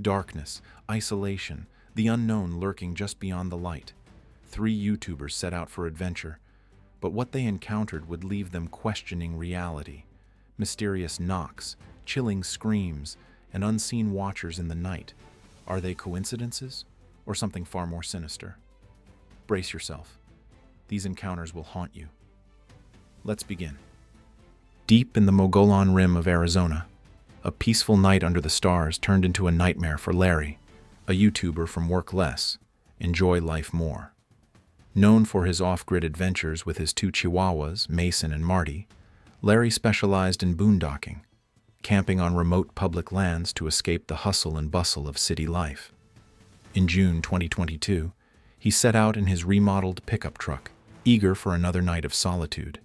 Darkness, isolation, the unknown lurking just beyond the light. 3 YouTubers set out for adventure, but what they encountered would leave them questioning reality. Mysterious knocks, chilling screams, and unseen watchers in the night. Are they coincidences, or something far more sinister? Brace yourself. These encounters will haunt you. Let's begin. Deep in the Mogollon Rim of Arizona, a peaceful night under the stars turned into a nightmare for Larry, a YouTuber from Work Less, Enjoy Life More. Known for his off-grid adventures with his 2 Chihuahuas, Mason and Marty, Larry specialized in boondocking, camping on remote public lands to escape the hustle and bustle of city life. In June 2022, he set out in his remodeled pickup truck, eager for another night of solitude.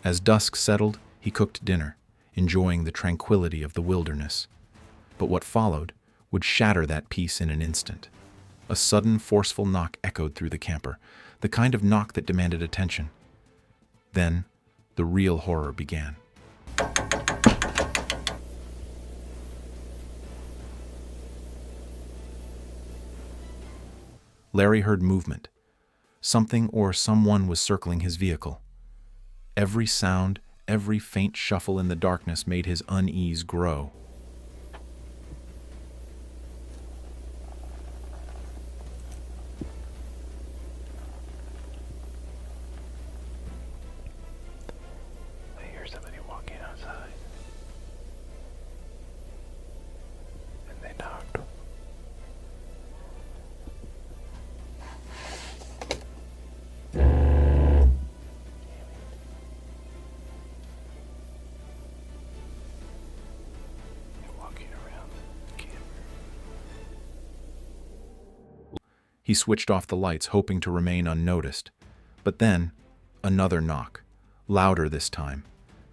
As dusk settled, he cooked dinner, enjoying the tranquility of the wilderness. But what followed would shatter that peace in an instant. A sudden, forceful knock echoed through the camper, the kind of knock that demanded attention. Then, the real horror began. Larry heard movement. Something or someone was circling his vehicle. Every sound, every faint shuffle in the darkness made his unease grow. I hear somebody walking outside. And they knocked. He switched off the lights, hoping to remain unnoticed. But then, another knock, louder this time,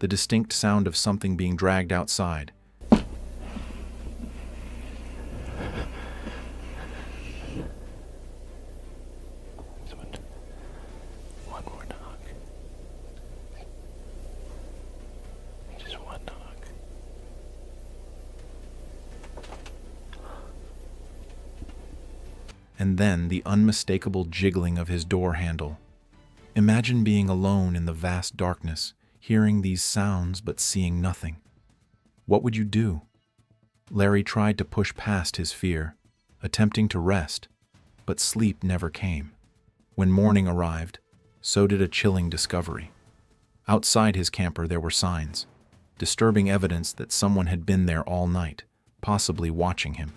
the distinct sound of something being dragged outside. One more knock. Just one knock. And then the unmistakable jiggling of his door handle. Imagine being alone in the vast darkness, hearing these sounds but seeing nothing. What would you do? Larry tried to push past his fear, attempting to rest, but sleep never came. When morning arrived, so did a chilling discovery. Outside his camper there were signs, disturbing evidence that someone had been there all night, possibly watching him.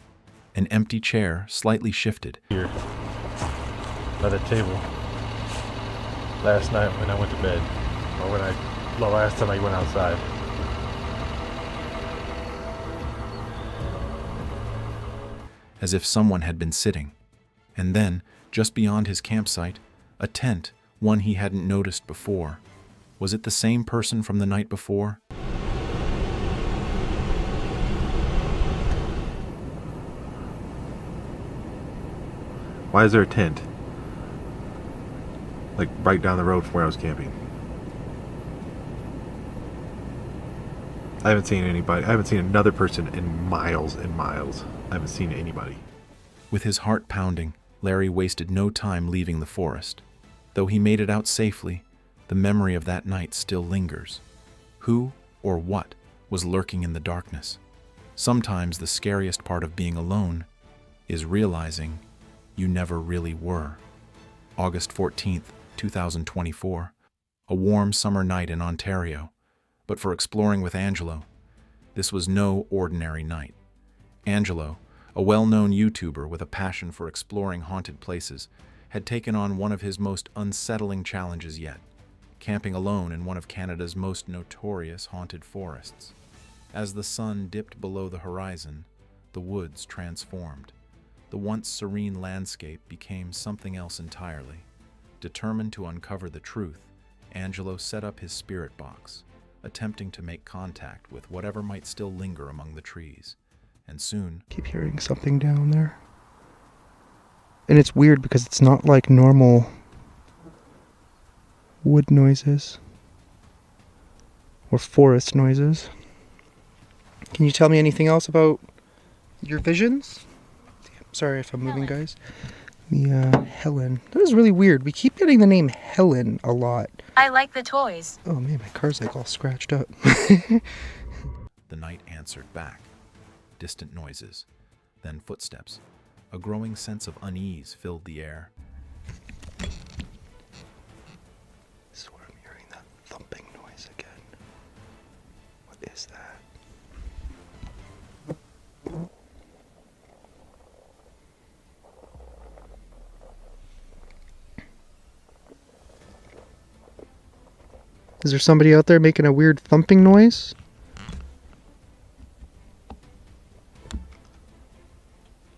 An empty chair slightly shifted. Here, by the table, last night when I went to bed, or the last time I went outside. As if someone had been sitting. And then, just beyond his campsite, a tent, one he hadn't noticed before. Was it the same person from the night before? Why is there a tent? Like right down the road from where I was camping. I haven't seen anybody. I haven't seen another person in miles and miles. I haven't seen anybody. With his heart pounding, Larry wasted no time leaving the forest. Though he made it out safely, the memory of that night still lingers. Who or what was lurking in the darkness? Sometimes the scariest part of being alone is realizing you never really were. August 14th, 2024. A warm summer night in Ontario. But for Exploring with Angelo, this was no ordinary night. Angelo, a well-known YouTuber with a passion for exploring haunted places, had taken on one of his most unsettling challenges yet, camping alone in one of Canada's most notorious haunted forests. As the sun dipped below the horizon, the woods transformed. The once serene landscape became something else entirely. Determined to uncover the truth, Angelo set up his spirit box, attempting to make contact with whatever might still linger among the trees. And soon, Keep hearing something down there. And it's weird because it's not like normal wood noises or forest noises. Can you tell me anything else about Your visions? Damn, sorry if I'm moving, guys. The, Helen. That was really weird. We keep getting the name Helen a lot. I like the toys. Oh man, my car's like all scratched up. The night answered back. Distant noises, then footsteps. A growing sense of unease filled the air. I swear I'm hearing that thumping noise again. What is that? Is there somebody out there making a weird thumping noise?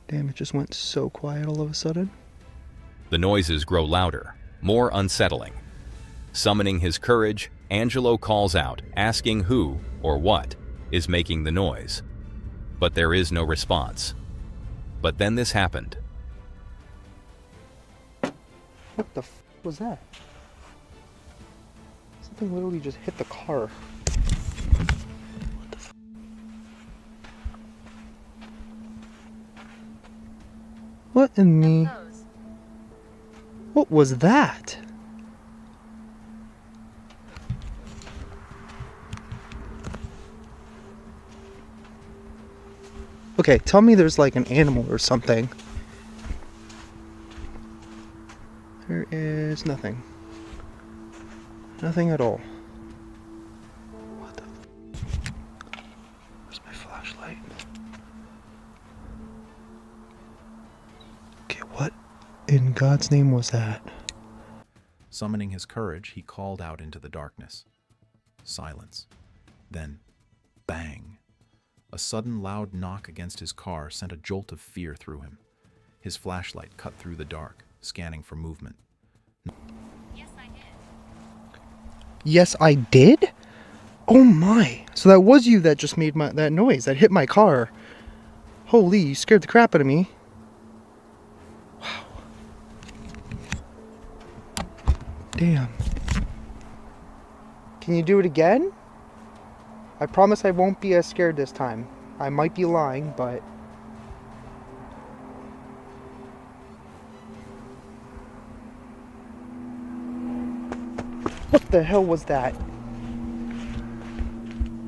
Damn, it just went so quiet all of a sudden. The noises grow louder, more unsettling. Summoning his courage, Angelo calls out, asking who, or what, is making the noise. But there is no response. But then this happened. What the f was that? Something literally just hit the car. What the f? What in the... What was that? Okay, tell me there's like an animal or something. There is nothing. Nothing at all. What the f? Where's my flashlight? Okay, what in God's name was that? Summoning his courage, he called out into the darkness. Silence. Then, bang. A sudden loud knock against his car sent a jolt of fear through him. His flashlight cut through the dark, scanning for movement. Yes, I did. Yes, I did? Oh my. So that was you that just made that noise, that hit my car. Holy, you scared the crap out of me. Wow. Damn. Can you do it again? I promise I won't be as scared this time. I might be lying, but... What the hell was that?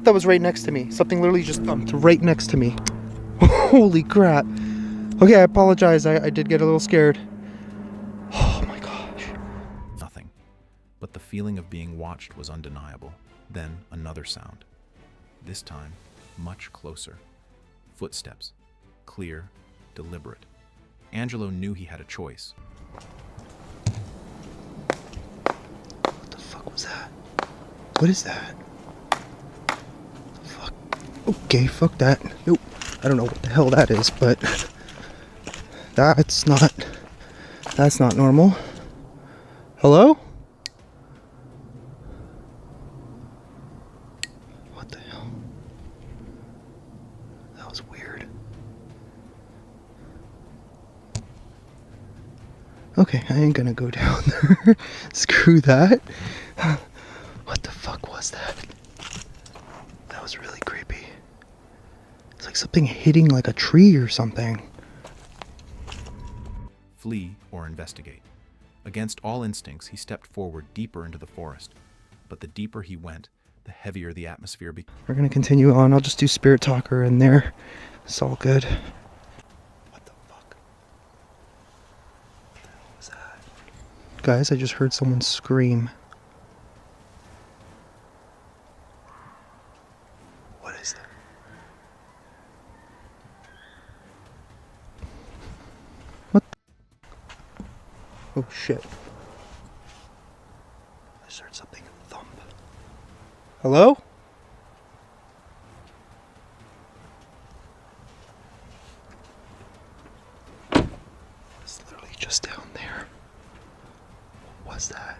That was right next to me. Something literally just thumped right next to me. Holy crap. Okay, I apologize. I did get a little scared. Oh my gosh. Nothing. But the feeling of being watched was undeniable. Then another sound. This time, much closer. Footsteps. Clear, deliberate. Angelo knew he had a choice. What the fuck was that? What is that? Fuck. Okay, fuck that. Nope. I don't know what the hell that is, but that's not normal. Hello? What the hell? That was weird. Okay, I ain't gonna go down there. Screw that. What the fuck was that? That was really creepy. It's like something hitting like a tree or something. Flee or investigate. Against all instincts, he stepped forward deeper into the forest. But the deeper he went, the heavier the atmosphere became. We're gonna continue on. I'll just do Spirit Talker in there. It's all good. What the fuck? What the hell was that? Guys, I just heard someone scream. What is that? What? Oh shit. I just heard something thump. Hello? It's literally just down there. What was that?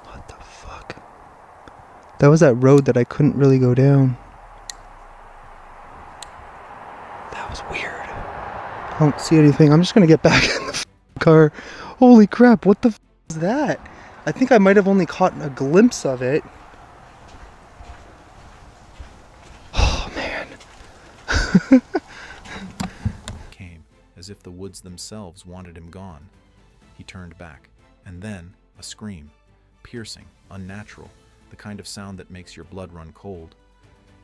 What the fuck? That was that road that I couldn't really go down. That was weird. I don't see anything. I'm just gonna get back in the car. Holy crap, what the was that? I think I might have only caught a glimpse of it. Oh man. Came, as if the woods themselves wanted him gone. He turned back, and then a scream, piercing, unnatural, the kind of sound that makes your blood run cold.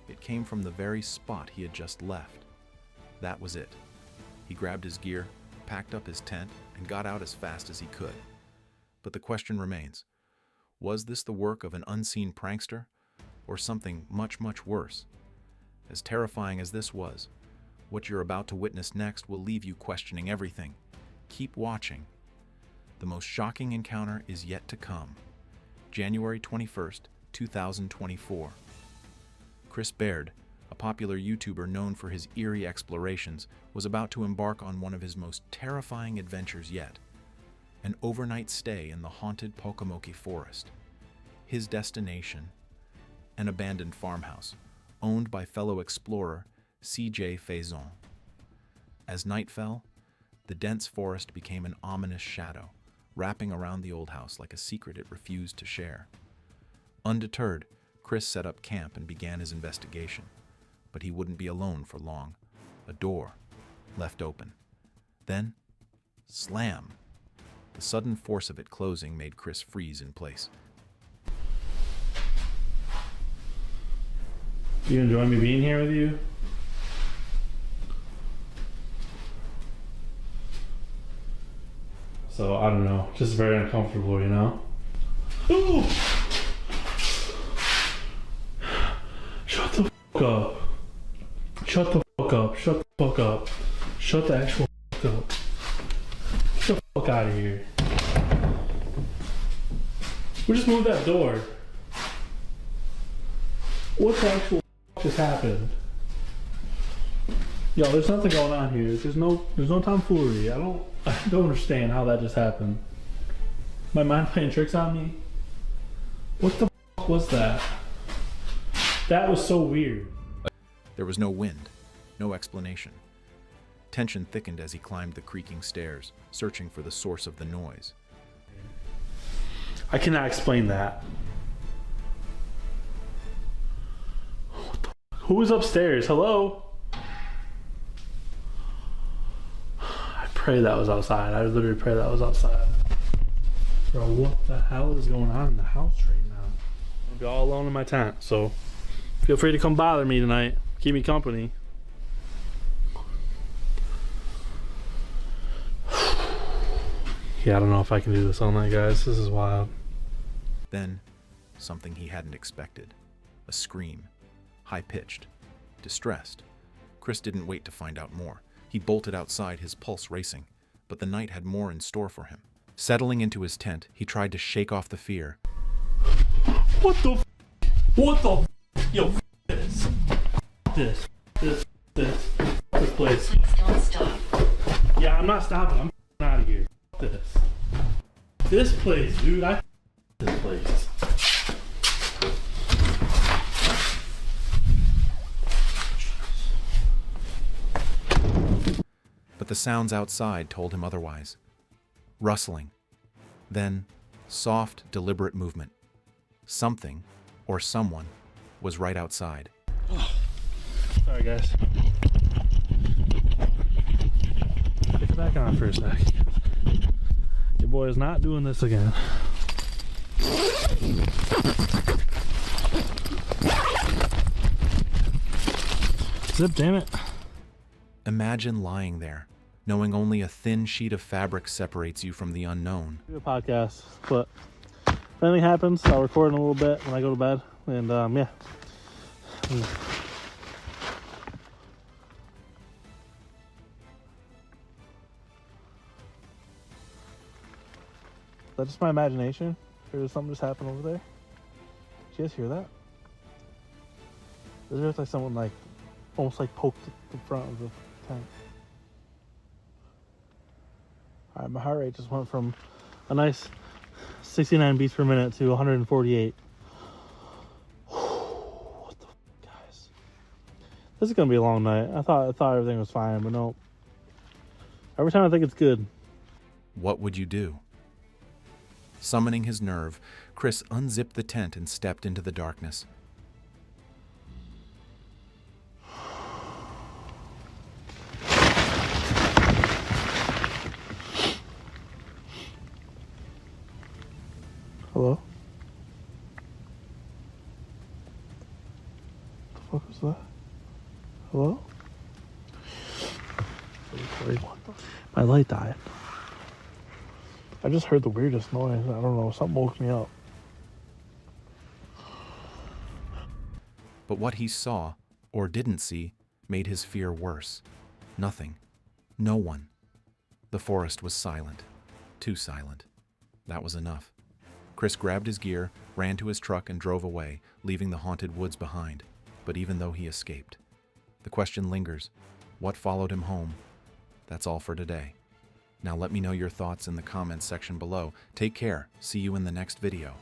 It came from the very spot he had just left. That was it. He grabbed his gear, packed up his tent, and got out as fast as he could. But the question remains, was this the work of an unseen prankster, or something much, much worse? As terrifying as this was, what you're about to witness next will leave you questioning everything. Keep watching. The most shocking encounter is yet to come. January 21st, 2024. Chris Baird, a popular YouTuber known for his eerie explorations, was about to embark on one of his most terrifying adventures yet. An overnight stay in the haunted Pocomoke Forest. His destination, an abandoned farmhouse, owned by fellow explorer C.J. Faison. As night fell, the dense forest became an ominous shadow, wrapping around the old house like a secret it refused to share. Undeterred, Chris set up camp and began his investigation. But he wouldn't be alone for long. A door left open. Then, slam! The sudden force of it closing made Chris freeze in place. Do you enjoy me being here with you? So, I don't know. Just very uncomfortable, you know? Ooh! Shut the fuck up. Shut the fuck up. Shut the fuck up. Shut the actual fuck up. Get the fuck out of here. We just moved that door. What the actual fuck just happened? Yo, there's nothing going on here. There's no tomfoolery. I don't understand how that just happened. My mind playing tricks on me? What the fuck was that? That was so weird. There was no wind, no explanation. Tension thickened as he climbed the creaking stairs, searching for the source of the noise. I cannot explain that. What the fuck? Who is upstairs? Hello? I pray that was outside. I literally pray that was outside. Bro, what the hell is going on in the house right now? I'm gonna be all alone in my tent, so feel free to come bother me tonight. Keep me company. Yeah, I don't know if I can do this all night, guys. This is wild. Then, something he hadn't expected. A scream. High-pitched. Distressed. Chris didn't wait to find out more. He bolted outside, his pulse racing. But the night had more in store for him. Settling into his tent, he tried to shake off the fear. What the f***? What the f***? Yo, f*** this. This place. Please don't stop. Yeah, I'm not stopping. I'm out of here. F*** this. This place, dude. I f*** this place. But the sounds outside told him otherwise. Rustling. Then, soft, deliberate movement. Something, or someone, was right outside. Sorry, guys. Pick it back on for a sec. Your boy is not doing this again. Zip, damn it. Imagine lying there, knowing only a thin sheet of fabric separates you from the unknown. Do a podcast, but if anything happens, I'll record in a little bit when I go to bed. And yeah. Is that just my imagination? Or did something just happen over there? Did you guys hear that? Is there like someone like almost like poked the front of the tent? Alright, my heart rate just went from a nice 69 beats per minute to 148. What the f, guys? This is gonna be a long night. I thought everything was fine, but no. Every time I think it's good. What would you do? Summoning his nerve, Chris unzipped the tent and stepped into the darkness. fuck was that? Hello? My light died. I just heard the weirdest noise. I don't know. Something woke me up. But what he saw, or didn't see, made his fear worse. Nothing. No one. The forest was silent. Too silent. That was enough. Chris grabbed his gear, ran to his truck, and drove away, leaving the haunted woods behind. But even though he escaped, the question lingers. What followed him home? That's all for today. Now let me know your thoughts in the comments section below. Take care. See you in the next video.